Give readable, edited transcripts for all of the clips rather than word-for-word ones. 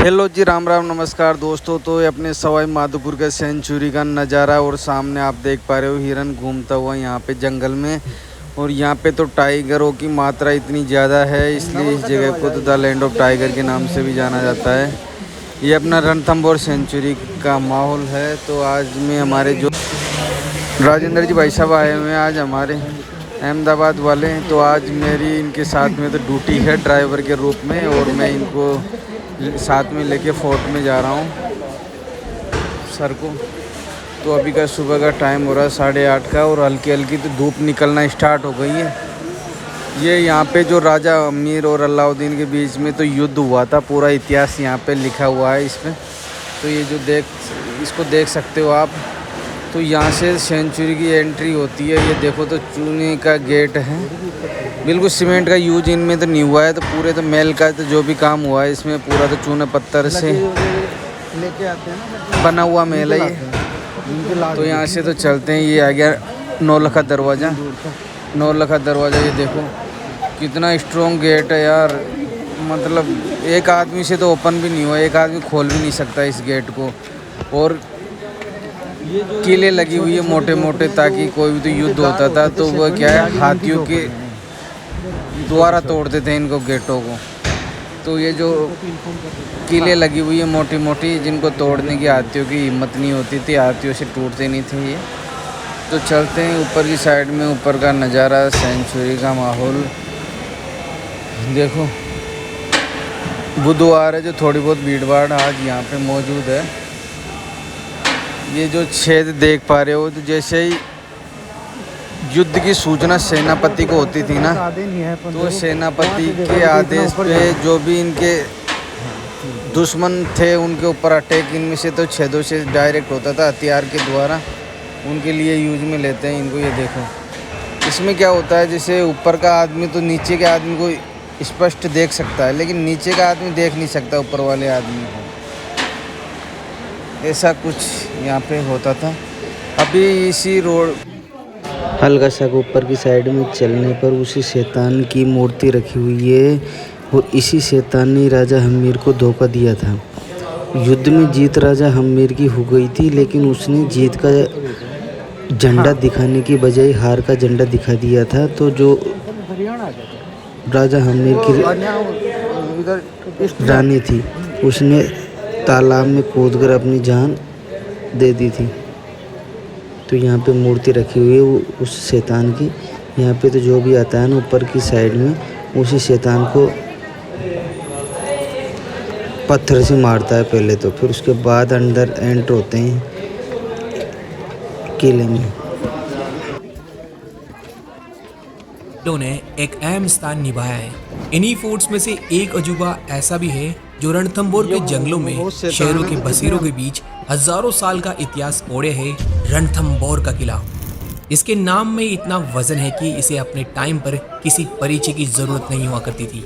Hello जी, राम राम, नमस्कार दोस्तों। तो ये अपने सवाई माधोपुर के सेंचुरी का नज़ारा और सामने आप देख पा रहे हो हिरन घूमता हुआ यहाँ पे जंगल में। और यहाँ पे तो टाइगरों की मात्रा इतनी ज़्यादा है, इसलिए इस जगह को तो द लैंड ऑफ टाइगर के नाम से भी जाना जाता है। ये अपना रणथंभौर सेंचुरी का माहौल है। तो आज में हमारे जो राजेंद्र जी भाई साहब आए हुए हैं आज हमारे अहमदाबाद वाले, तो आज मेरी इनके साथ में तो ड्यूटी है ड्राइवर के रूप में, और मैं इनको साथ में लेके फोर्ट में जा रहा हूँ सर को। तो अभी का सुबह का टाइम हो रहा है 8:30 का, और हल्की हल्की तो धूप निकलना स्टार्ट हो गई है। ये यहाँ पे जो राजा अमीर और अलाउद्दीन के बीच में तो युद्ध हुआ था, पूरा इतिहास यहाँ पे लिखा हुआ है इसमें। तो ये जो इसको देख सकते हो आप। तो यहाँ से सेंचुरी की एंट्री होती है। ये देखो तो चूने का गेट है, बिल्कुल सीमेंट का यूज इनमें तो नहीं हुआ है। तो पूरे तो महल का तो जो भी काम हुआ है इसमें पूरा तो चूने पत्थर से लेके आते हैं ना, बना हुआ महल है ये। तो यहाँ से तो चलते हैं। ये आ गया नौलखा दरवाज़ा। नौलखा दरवाज़ा ये देखो कितना स्ट्रॉन्ग गेट है यार, मतलब एक आदमी से तो ओपन भी नहीं हुआ, एक आदमी खोल भी नहीं सकता इस गेट को। और किले लगी हुई है मोटे मोटे, ताकि कोई भी तो युद्ध होता था तो वह क्या है हाथियों के द्वारा तोड़ते थे इनको गेटों को। तो ये जो किले लगी हुई है मोटी मोटी, जिनको तोड़ने की हाथियों की हिम्मत नहीं होती थी, हाथियों से टूटते नहीं थे ये। तो चलते हैं ऊपर की साइड में। ऊपर का नज़ारा, सेंचुरी का माहौल देखो। बुधवार है जो थोड़ी बहुत भीड़ भाड़ आज यहाँ पे मौजूद है। ये जो छेद देख पा रहे हो, तो जैसे ही युद्ध की सूचना सेनापति को होती थी ना, तो सेनापति के आदेश पे जो भी इनके दुश्मन थे उनके ऊपर अटैक इनमें से तो छेदों से डायरेक्ट होता था हथियार के द्वारा, उनके लिए यूज में लेते हैं इनको। ये देखो इसमें क्या होता है, जैसे ऊपर का आदमी तो नीचे के आदमी को स्पष्ट देख सकता है, लेकिन नीचे का आदमी देख नहीं सकता ऊपर वाले आदमी को। ऐसा कुछ यहाँ पे होता था। अभी इसी रोड हल्का सा ऊपर की साइड में चलने पर उसी शैतान की मूर्ति रखी हुई है, और इसी शैतान ने राजा हम्मीर को धोखा दिया था। युद्ध में जीत राजा हम्मीर की हो गई थी, लेकिन उसने जीत का झंडा दिखाने की बजाय हार का झंडा दिखा दिया था। तो जो राजा हम्मीर की रानी थी उसने तालाब में कूदकर अपनी जान दे दी थी। तो यहाँ पे मूर्ति रखी हुई है उस शैतान की। यहाँ पे तो जो भी आता है ना ऊपर की साइड में, उसी शैतान को पत्थर से मारता है पहले, तो फिर उसके बाद अंदर एंटर होते हैं किले में। ने एक अहम स्थान निभाया है। इन्हीं फोर्ट्स में से एक अजूबा ऐसा भी है जो रणथंभौर के जंगलों में शेरों के बसेरों के बीच हजारों साल का इतिहास ओढ़े है। रणथंभौर का किला, इसके नाम में इतना वजन है कि इसे अपने टाइम पर किसी परिचय की जरूरत नहीं हुआ करती थी।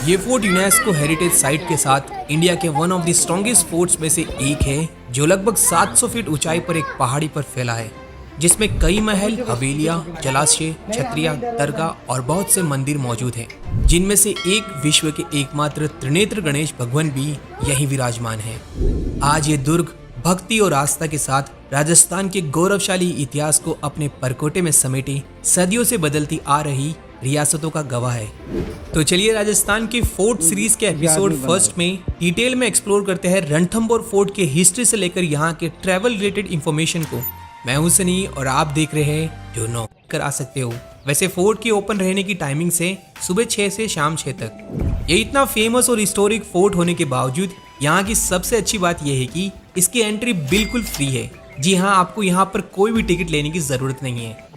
ये फोर्ट यूनेस्को हेरिटेज साइट के साथ इंडिया के one of the strongest forts में से एक है, जो लगभग 700 फीट ऊंचाई पर एक पहाड़ी पर फैला है, जिसमें कई महल, हवेलियां, जलाशय, छतरियां, दरगाह और बहुत से मंदिर मौजूद हैं, जिनमें से एक विश्व के एकमात्र त्रिनेत्र गणेश भगवान भी यहीं विराजमान है। आज ये दुर्ग भक्ति और आस्था के साथ राजस्थान के गौरवशाली इतिहास को अपने परकोटे में समेटे सदियों से बदलती आ रही रियासतों का गवाह है। तो चलिए राजस्थान के फोर्ट सीरीज के एपिसोड फर्स्ट में डिटेल में एक्सप्लोर करते हैं रणथंभौर फोर्ट के हिस्ट्री से लेकर यहाँ के ट्रैवल रिलेटेड इंफॉर्मेशन को। मैं हूं सनी और आप देख रहे हैं जो नो कर आ सकते हो। वैसे फोर्ट की ओपन रहने की टाइमिंग से सुबह 6 से शाम 6 तक। ये इतना फेमस और हिस्टोरिक फोर्ट होने के बावजूद यहाँ की सबसे अच्छी बात यह है कि इसकी एंट्री बिल्कुल फ्री है। जी हाँ, आपको यहाँ पर कोई भी टिकट लेने की जरूरत नहीं है।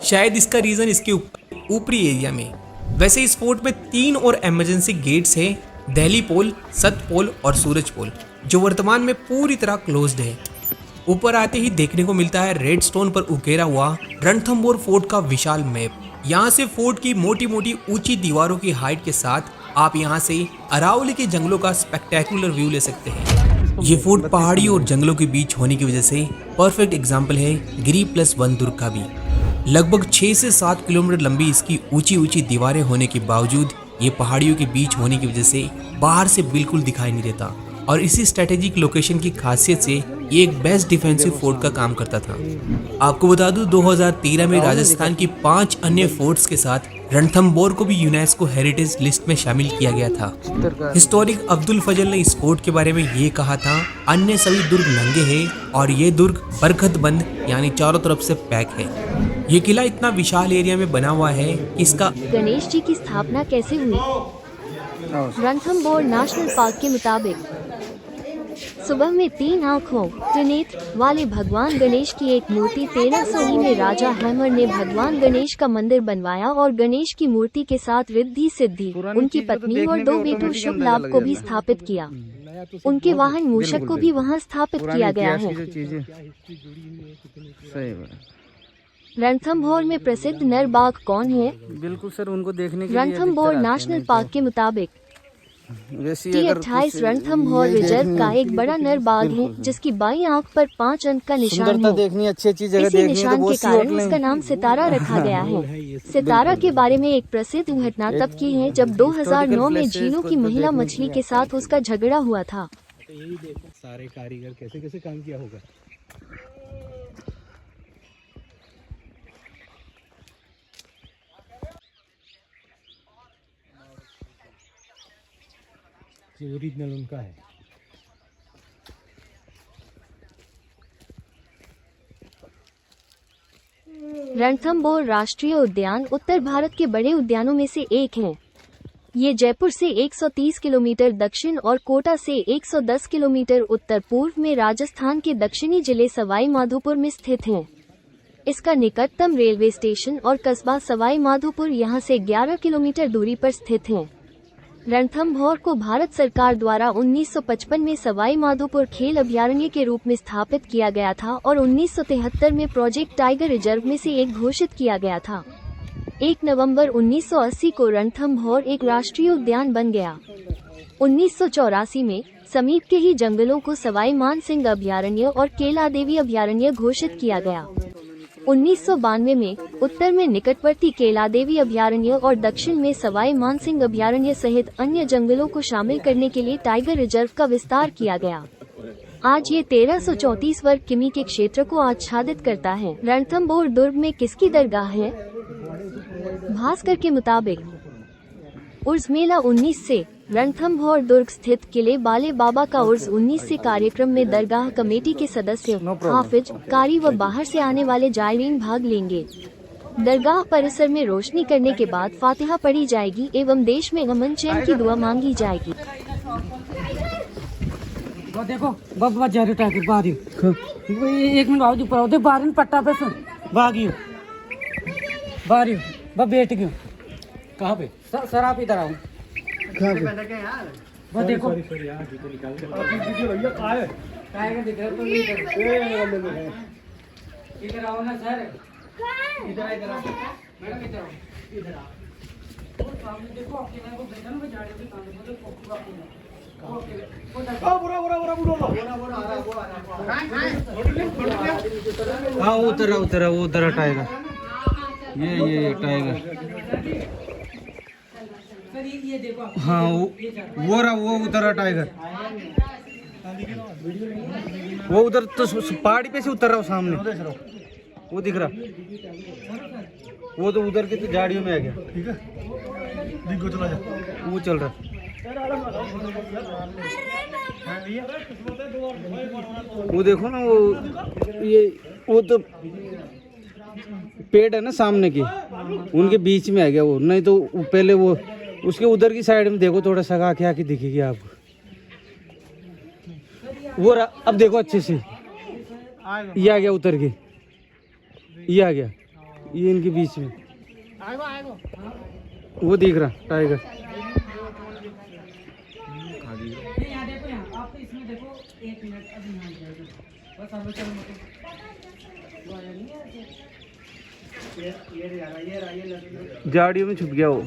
शायद इसका रीजन इसके ऊपरी एरिया में। वैसे इस फोर्ट में 3 और इमरजेंसी गेट्स हैं, दिल्ली पोल, सत पोल और सूरज पोल, जो वर्तमान में पूरी तरह क्लोज्ड है। ऊपर आते ही देखने को मिलता है रेड स्टोन पर उकेरा हुआ रणथंभौर फोर्ट का विशाल मैप। यहाँ से फोर्ट की मोटी मोटी ऊंची दीवारों की हाइट के साथ आप यहाँ से अरावली के जंगलों का स्पेक्टेकुलर व्यू ले सकते हैं। ये फोर्ट पहाड़ी और जंगलों के बीच होने की वजह से परफेक्ट एग्जाम्पल है गिरी प्लस 1 दुर्ग का भी। लगभग 6 से 7 किलोमीटर लंबी इसकी ऊंची ऊंची दीवारें होने के बावजूद ये पहाड़ियों के बीच होने की वजह से बाहर से बिल्कुल दिखाई नहीं देता और इसी स्ट्रेटेजिक लोकेशन की खासियत से ये एक बेस्ट डिफेंसिव फोर्ट का काम करता था। आपको बता दूं 2013 में राजस्थान की 5 अन्य फोर्ट्स के साथ रणथंभौर को भी यूनेस्को हेरिटेज लिस्ट में शामिल किया गया था। हिस्टोरिक अब्दुल फजल ने इस फोर्ट के बारे में ये कहा था, अन्य सभी दुर्ग नंगे हैं और ये दुर्ग बरखत बंद यानी चारों तरफ से पैक है। ये किला इतना विशाल एरिया में बना हुआ है कि इसका गणेश जी की स्थापना कैसे हुई? रणथंभौर नेशनल पार्क के मुताबिक सुबह में 3 आँखों त्रिनेत्र वाले भगवान गणेश की एक मूर्ति 1300 में राजा हैमर ने भगवान गणेश का मंदिर बनवाया और गणेश की मूर्ति के साथ रिद्धि सिद्धि, उनकी पत्नी और 2 बेटों शुभ लाभ को भी स्थापित किया। उनके वाहन मूषक को भी वहां स्थापित किया गया है। रणथंभौर में प्रसिद्ध नर बाघ कौन है? बिल्कुल सर, उनको देखने के रणथंभौर नेशनल पार्क के मुताबिक T28 रणथंभौर रिजर्व का एक बड़ा नर बाघ है जिसकी बाईं आंख पर 5 अंक का निशान है। देखनी अच्छी जगह इसी निशान के कारण इसका नाम सितारा रखा गया है। सितारा के बारे में एक प्रसिद्ध घटना तब की है जब 2009 में झीलों की महिला मछली के साथ उसका झगड़ा हुआ था। सारे कारीगर कैसे कैसे काम किया होगा। जो ओरिजिनल उनका है। रणथंभौर राष्ट्रीय उद्यान उत्तर भारत के बड़े उद्यानों में से एक है। ये जयपुर से 130 किलोमीटर दक्षिण और कोटा से 110 किलोमीटर उत्तर पूर्व में राजस्थान के दक्षिणी जिले सवाई माधोपुर में स्थित है। इसका निकटतम रेलवे स्टेशन और कस्बा सवाई माधोपुर यहाँ से 11 किलोमीटर दूरी पर स्थित है। रणथंभौर को भारत सरकार द्वारा 1955 में सवाई माधोपुर खेल अभयारण्य के रूप में स्थापित किया गया था और 1973 में प्रोजेक्ट टाइगर रिजर्व में से एक घोषित किया गया था। 1 नवंबर 1980 को रणथंभौर एक राष्ट्रीय उद्यान बन गया। 1984 में समीप के ही जंगलों को सवाई मानसिंह अभयारण्य और केला देवी अभयारण्य घोषित किया गया। 1992 में उत्तर में निकटवर्ती केला देवी अभयारण्य और दक्षिण में सवाई मानसिंह अभयारण्य सहित अन्य जंगलों को शामिल करने के लिए टाइगर रिजर्व का विस्तार किया गया। आज ये 1334 वर्ग किमी के क्षेत्र को आच्छादित करता है। रणथंभौर दुर्ग में किसकी दरगाह है? भास्कर के मुताबिक उर्स मेला 19 से रणथंभौर दुर्ग स्थित किले बाले बाबा का उर्स 19 से कार्यक्रम में दरगाह कमेटी के सदस्य हाफिज, कारी व बाहर से आने वाले जायरीन भाग लेंगे। दरगाह परिसर में रोशनी करने के बाद फातिहा पढ़ी जाएगी एवं देश में अमन चैन की दुआ मांगी जाएगी। देखो बब्बा जा रहा है बाहर एक मिनट आओ ऊपर आओ बाहर पट्टा पे सुन भागियो बाहर बब बैठ गयो कहाँ पे? सर आप इधर आओ। वो देखो इधर आओ ना सर, इधर इधर आओ मैडम, इधर आओ, इधर आओ। सामने देखो आपके को बेचन में झाड़ियों के काम में हाँ उतर वो उतर टाइगर, ये टाइगर। ये देखो हाँ वो उतर टाइगर, वो उधर तो पहाड़ी पे से उतर रहा हूँ सामने, वो दिख रहा, वो तो उधर की तो झाड़ियों में आ गया। ठीक है, चला जा, वो चल रहा। वो देखो ना, वो तो पेड़ है ना सामने के, उनके बीच में आ गया वो, नहीं तो पहले वो उसके उधर की साइड में देखो, थोड़ा सगा के आके दिखेगी आपको वो। अब देखो अच्छे से, ये आ गया उतर के, ये आ गया, ये इनके बीच में वो दिख रहा टाइगर। झाड़ियों में छुप गया वो।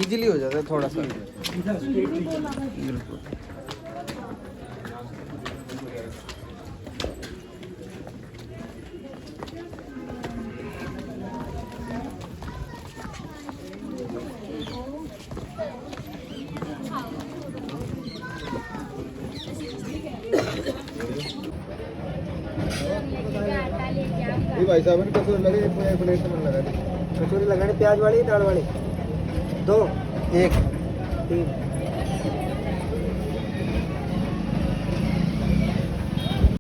इजीली हो जाता है थोड़ा सा। भाई साहब ने कसूरी लगे प्लेट में लगा दी। कसूरी लगाने प्याज वाली दाल वाली 2 1 3